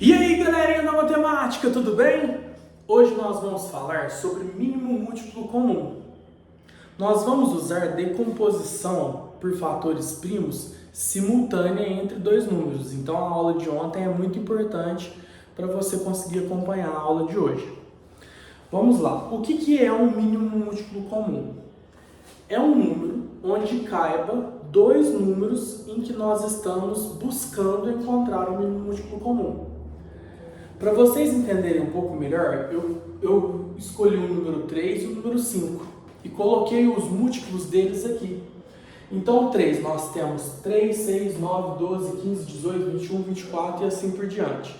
E aí, galerinha da matemática, tudo bem? Hoje nós vamos falar sobre mínimo múltiplo comum. Nós vamos usar decomposição por fatores primos simultânea entre dois números. Então a aula de ontem é muito importante para você conseguir acompanhar a aula de hoje. Vamos lá. O que é um mínimo múltiplo comum? É um número onde caiba dois números em que nós estamos buscando encontrar o mínimo múltiplo comum. Para vocês entenderem um pouco melhor, eu escolhi o número 3 e o número 5 e coloquei os múltiplos deles aqui. Então, 3, nós temos 3, 6, 9, 12, 15, 18, 21, 24 e assim por diante.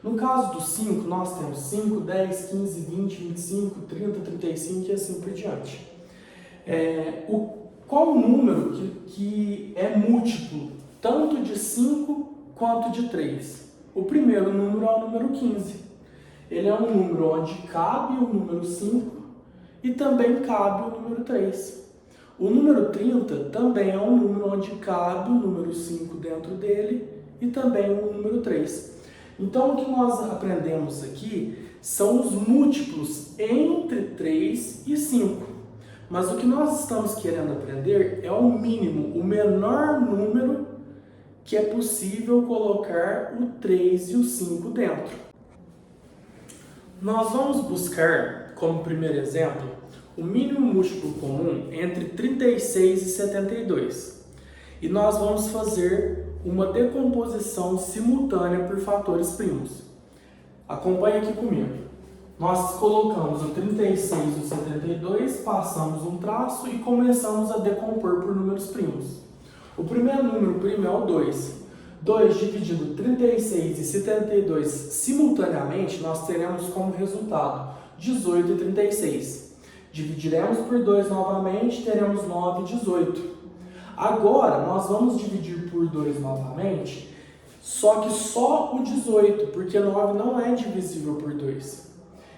No caso do 5, nós temos 5, 10, 15, 20, 25, 30, 35 e assim por diante. Qual o número que é múltiplo tanto de 5 quanto de 3? O primeiro número é o número 15. Ele é um número onde cabe o número 5 e também cabe o número 3. O número 30 também é um número onde cabe o número 5 dentro dele e também o número 3. Então, o que nós aprendemos aqui são os múltiplos entre 3 e 5. Mas o que nós estamos querendo aprender é o mínimo, o menor número que é possível colocar o 3 e o 5 dentro. Nós vamos buscar, como primeiro exemplo, o mínimo múltiplo comum entre 36 e 72. E nós vamos fazer uma decomposição simultânea por fatores primos. Acompanhe aqui comigo. Nós colocamos o 36 e o 72, passamos um traço e começamos a decompor por números primos. O primeiro número primo é o 2. 2 dividindo 36 e 72 simultaneamente, nós teremos como resultado 18 e 36. Dividiremos por 2 novamente, teremos 9 e 18. Agora, nós vamos dividir por 2 novamente, só que só o 18, porque 9 não é divisível por 2.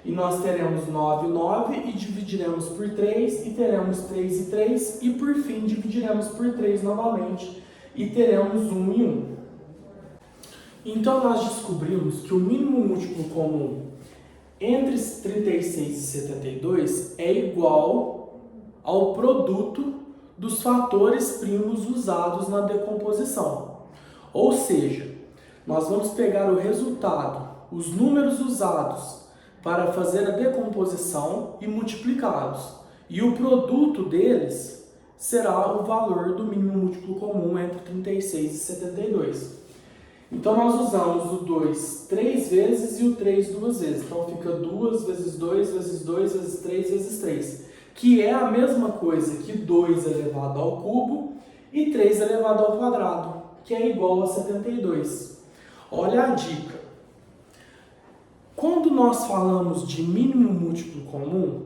E nós teremos 9 e 9 e dividiremos por 3 e teremos 3 e 3 e por fim dividiremos por 3 novamente e teremos 1 e 1. Então nós descobrimos que o mínimo múltiplo comum entre 36 e 72 é igual ao produto dos fatores primos usados na decomposição. Ou seja, nós vamos pegar o resultado, os números usados para fazer a decomposição e multiplicá-los. E o produto deles será o valor do mínimo múltiplo comum entre 36 e 72. Então nós usamos o 2 3 vezes e o 3 2 vezes. Então fica 2 vezes 2 vezes 2 vezes 3 vezes 3. Que é a mesma coisa que 2 elevado ao cubo e 3 elevado ao quadrado, que é igual a 72. Olha a dica. Quando nós falamos de mínimo múltiplo comum,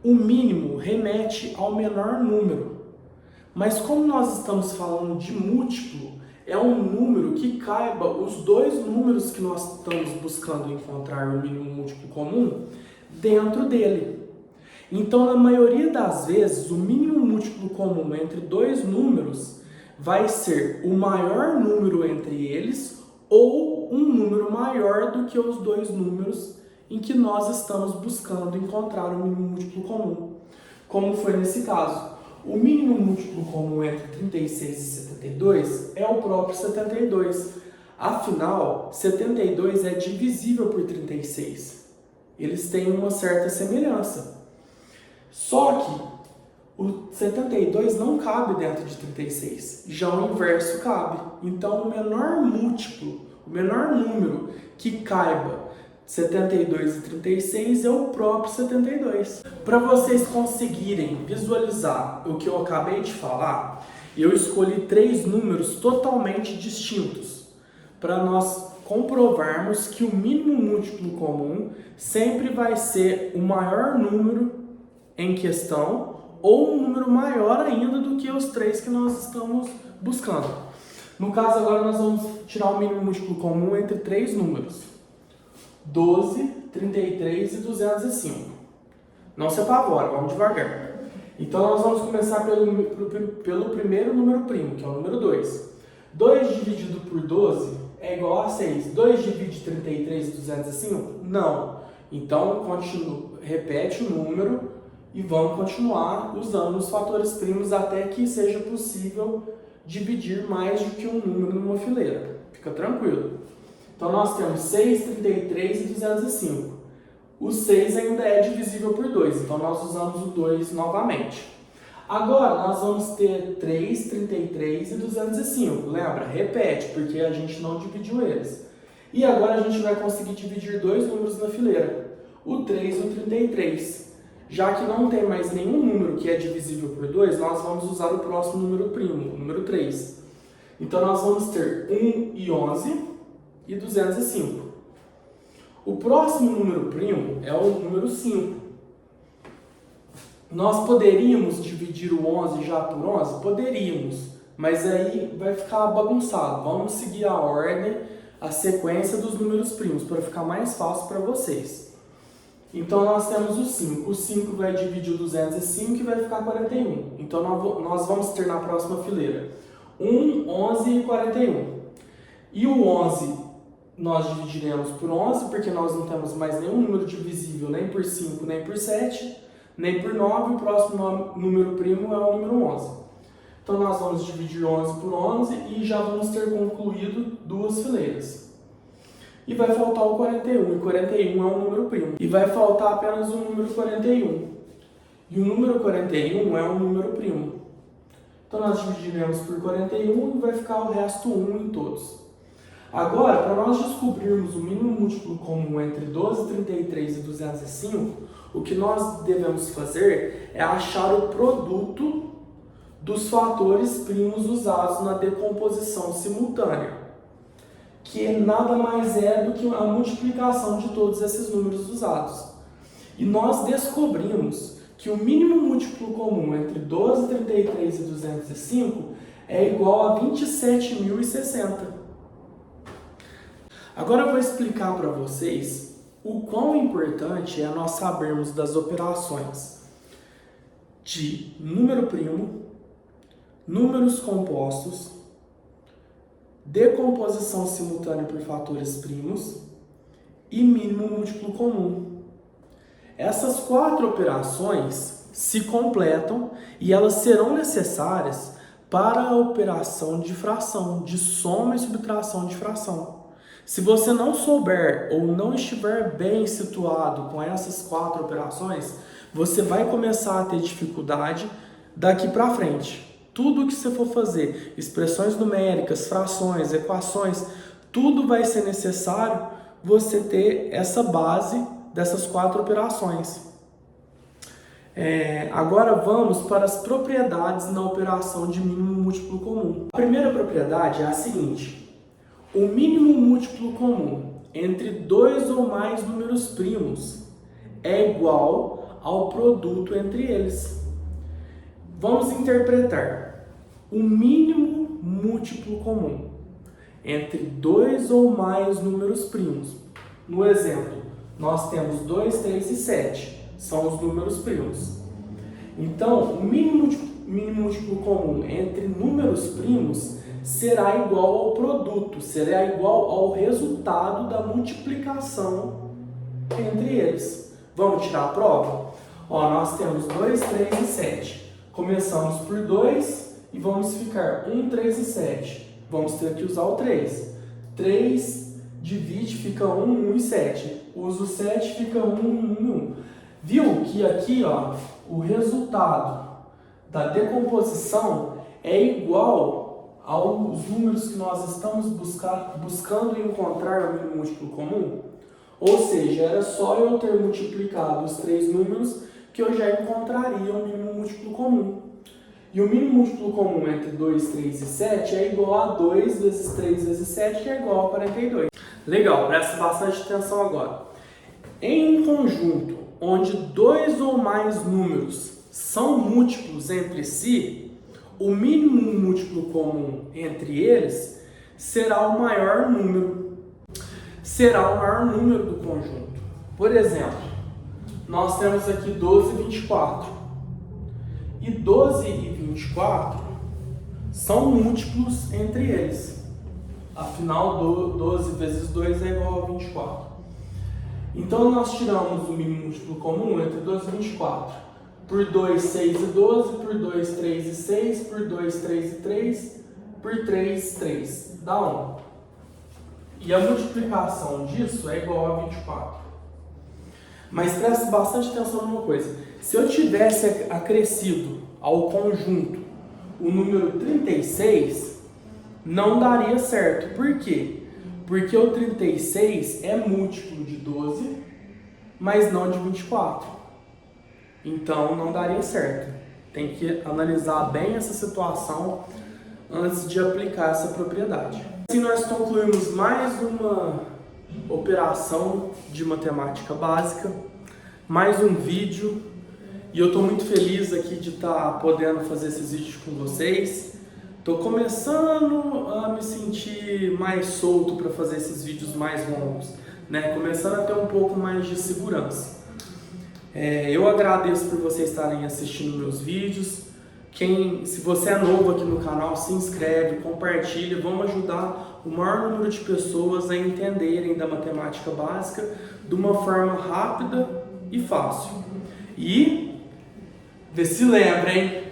o mínimo remete ao menor número. Mas como nós estamos falando de múltiplo, é um número que caiba os dois números que nós estamos buscando encontrar o mínimo múltiplo comum dentro dele. Então, na maioria das vezes, o mínimo múltiplo comum entre dois números vai ser o maior número entre eles ou um número maior do que os dois números em que nós estamos buscando encontrar o mínimo múltiplo comum. Como foi nesse caso. O mínimo múltiplo comum entre 36 e 72 é o próprio 72. Afinal, 72 é divisível por 36. Eles têm uma certa semelhança. Só que o 72 não cabe dentro de 36. Já o inverso cabe. Então, o menor múltiplo, o menor número que caiba 72 e 36 é o próprio 72. Para vocês conseguirem visualizar o que eu acabei de falar, eu escolhi 3 números totalmente distintos para nós comprovarmos que o mínimo múltiplo comum sempre vai ser o maior número em questão ou um número maior ainda do que os 3 que nós estamos buscando. No caso, agora nós vamos tirar o mínimo múltiplo comum entre 3 números. 12, 33 e 205. Não se apavora, vamos devagar. Então nós vamos começar pelo primeiro número primo, que é o número 2. 2 dividido por 12 é igual a 6. 2 divide 33 e 205? Não. Então, repete o número e vamos continuar usando os fatores primos até que seja possível dividir mais do que um número numa fileira. Fica tranquilo. Então, nós temos 6, 33 e 205. O 6 ainda é divisível por 2, então nós usamos o 2 novamente. Agora, nós vamos ter 3, 33 e 205. Lembra? Repete, porque a gente não dividiu eles. E agora a gente vai conseguir dividir dois números na fileira, o 3 e o 33. Já que não tem mais nenhum número que é divisível por 2, nós vamos usar o próximo número primo, o número 3. Então, nós vamos ter 1 e 11 e 205. O próximo número primo é o número 5. Nós poderíamos dividir o 11 já por 11? Poderíamos, mas aí vai ficar bagunçado. Vamos seguir a ordem, a sequência dos números primos, para ficar mais fácil para vocês. Então, nós temos o 5. O 5 vai dividir o 205 e vai ficar 41. Então, nós vamos ter na próxima fileira 1, 11 e 41. E o 11 nós dividiremos por 11, porque nós não temos mais nenhum número divisível, nem por 5, nem por 7, nem por 9. O próximo número primo é o número 11. Então, nós vamos dividir 11 por 11 e já vamos ter concluído duas fileiras. E vai faltar o 41, e 41 é um número primo. E vai faltar apenas o número 41. E o número 41 é um número primo. Então, nós dividiremos por 41 e vai ficar o resto 1 em todos. Agora, para nós descobrirmos o mínimo múltiplo comum entre 12, 33 e 205, o que nós devemos fazer é achar o produto dos fatores primos usados na decomposição simultânea, que nada mais é do que a multiplicação de todos esses números usados. E nós descobrimos que o mínimo múltiplo comum entre 12, 33 e 205 é igual a 27.060. Agora eu vou explicar para vocês o quão importante é nós sabermos das operações de número primo, números compostos, decomposição simultânea por fatores primos e mínimo múltiplo comum. Essas 4 operações se completam e elas serão necessárias para a operação de fração, de soma e subtração de fração. Se você não souber ou não estiver bem situado com essas 4 operações, você vai começar a ter dificuldade daqui para frente. Tudo que você for fazer, expressões numéricas, frações, equações, tudo vai ser necessário você ter essa base dessas 4 operações. Agora vamos para as propriedades na operação de mínimo múltiplo comum. A primeira propriedade é a seguinte: o mínimo múltiplo comum entre 2 ou mais números primos é igual ao produto entre eles. Vamos interpretar o mínimo múltiplo comum entre 2 ou mais números primos. No exemplo, nós temos 2, 3 e 7, são os números primos. Então, o mínimo múltiplo comum entre números primos será igual ao produto, será igual ao resultado da multiplicação entre eles. Vamos tirar a prova? Nós temos 2, 3 e 7. Começamos por 2 e vamos ficar 1, 3 e 7. Vamos ter que usar o 3. 3 divide, fica 1, 1 e 7. Usa o 7, fica 1, 1 e 1. Viu que aqui o resultado da decomposição é igual aos números que nós estamos buscando encontrar o mínimo múltiplo comum? Ou seja, era só eu ter multiplicado os 3 números que eu já encontraria o mínimo múltiplo comum. E o mínimo múltiplo comum entre 2, 3 e 7 é igual a 2 vezes 3 vezes 7, que é igual a 42. Legal, presta bastante atenção agora. Em um conjunto onde 2 ou mais números são múltiplos entre si, o mínimo múltiplo comum entre eles será o maior número. Será o maior número do conjunto. Por exemplo, nós temos aqui 12 e 24. E 12 e 24 são múltiplos entre eles. Afinal, 12 vezes 2 é igual a 24. Então, nós tiramos o mínimo múltiplo comum entre 12 e 24. Por 2, 6 e 12. Por 2, 3 e 6. Por 2, 3 e 3. Por 3, 3. Dá 1. E a multiplicação disso é igual a 24. Mas preste bastante atenção numa coisa. Se eu tivesse acrescido ao conjunto o número 36, não daria certo. Por quê? Porque o 36 é múltiplo de 12, mas não de 24. Então não daria certo. Tem que analisar bem essa situação antes de aplicar essa propriedade. Assim nós concluímos mais uma operação de matemática básica, mais um vídeo, e eu estou muito feliz aqui de estar podendo fazer esses vídeos com vocês. Estou começando a me sentir mais solto para fazer esses vídeos mais longos, né? Começando a ter um pouco mais de segurança. Eu agradeço por vocês estarem assistindo meus vídeos. Se você é novo aqui no canal, se inscreve, compartilha, vamos ajudar o maior número de pessoas a entenderem da matemática básica de uma forma rápida e fácil. E se lembrem,